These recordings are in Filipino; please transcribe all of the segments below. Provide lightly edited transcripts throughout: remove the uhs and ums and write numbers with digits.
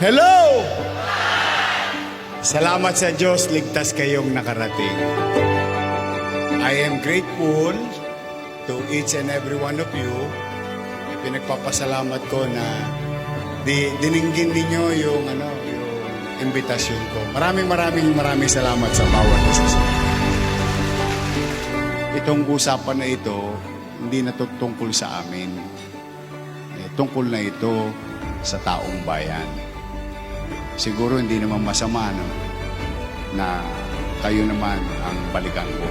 Hello! Salamat sa Diyos, ligtas kayong nakarating. I am grateful to each and every one of you. Pinagpapasalamat ko na dininggin ninyo yung imbitasyon ko. Maraming salamat sa bawat isa. Itong usapan na ito, hindi na tungkol sa amin. Tungkol na ito sa taong bayan. Siguro hindi naman masama na kayo naman ang balikan ko.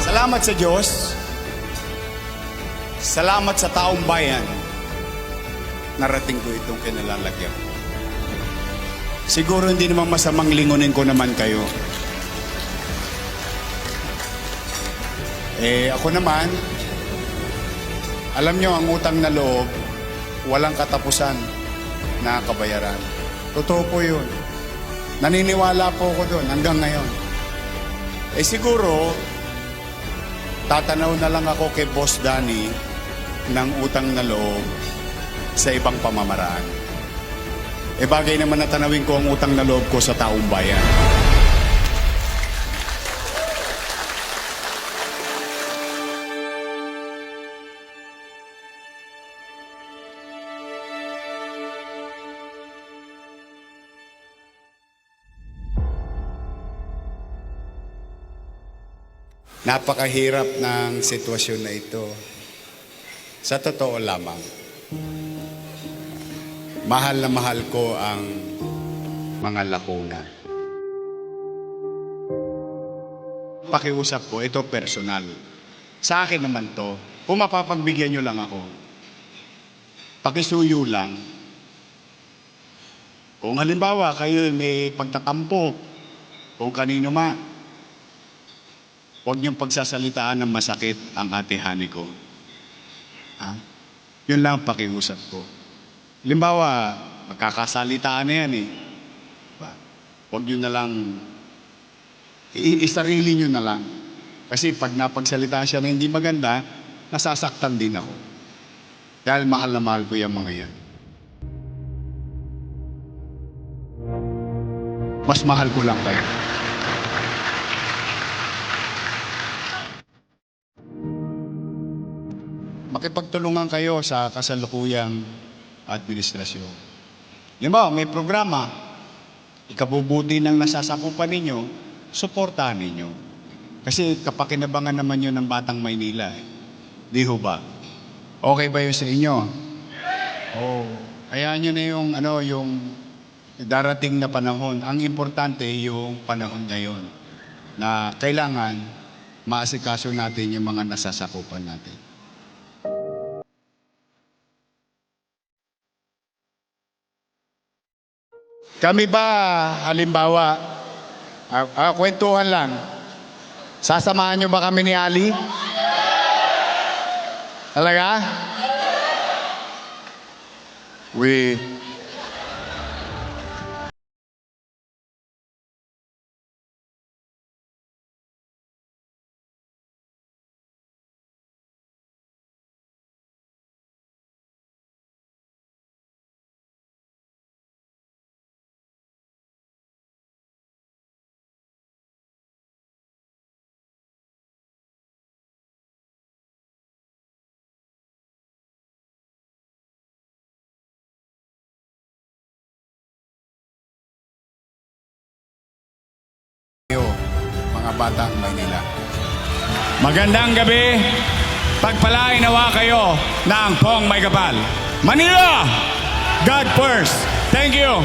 Salamat sa Diyos. Salamat sa taong bayan. Narating ko itong kinalalagyan. Siguro hindi naman masamang lingunin ko naman kayo. Ako naman, alam nyo, ang utang na loob, walang katapusan na kabayaran. Totoo po yun. Naniniwala po ako doon hanggang ngayon. Siguro, tatanaw na lang ako kay Boss Danny ng utang na loob sa ibang pamamaraan. Bagay naman na tanawin ko ang utang na loob ko sa taong bayan. Napakahirap ng sitwasyon na ito. Sa totoo lamang, mahal na mahal ko ang mga lakuna. Pakiusap ko, ito personal. Sa akin naman to, kung mapapagbigyan nyo lang ako, pakisuyo lang. Kung halimbawa kayo may pagtatampo, kung kanino man, huwag niyong pagsasalitaan ng masakit ang atihani ko. Yun lang ang pakiusap ko. Halimbawa, magkakasalitaan na yan Huwag nyo na lang, isarili nyo na lang. Kasi pag napagsalitaan siya na hindi maganda, nasasaktan din ako. Dahil mahal na mahal ko yung mga yan. Mas mahal ko lang kayo. Makipagtulungan kayo sa kasalukuyang administrasyon. Halimbawa, may programa, ikabubuti ng nasasakupan ninyo, suportahan ninyo. Kasi kapakinabangan naman yun ng Batang Maynila. Di ho ba? Okay ba yun sa inyo? Hayaan nyo na yung darating na panahon. Ang importante yung panahon ngayon na kailangan maasikaso natin yung mga nasasakupan natin. Kami ba, halimbawa, kwentuhan lang, sasamahan nyo ba kami ni Ali? Talaga? Mga Batang Maynila. Magandang gabi. Pagpalain nawa kayo ng Pong May Kapal. Manila! God first. Thank you.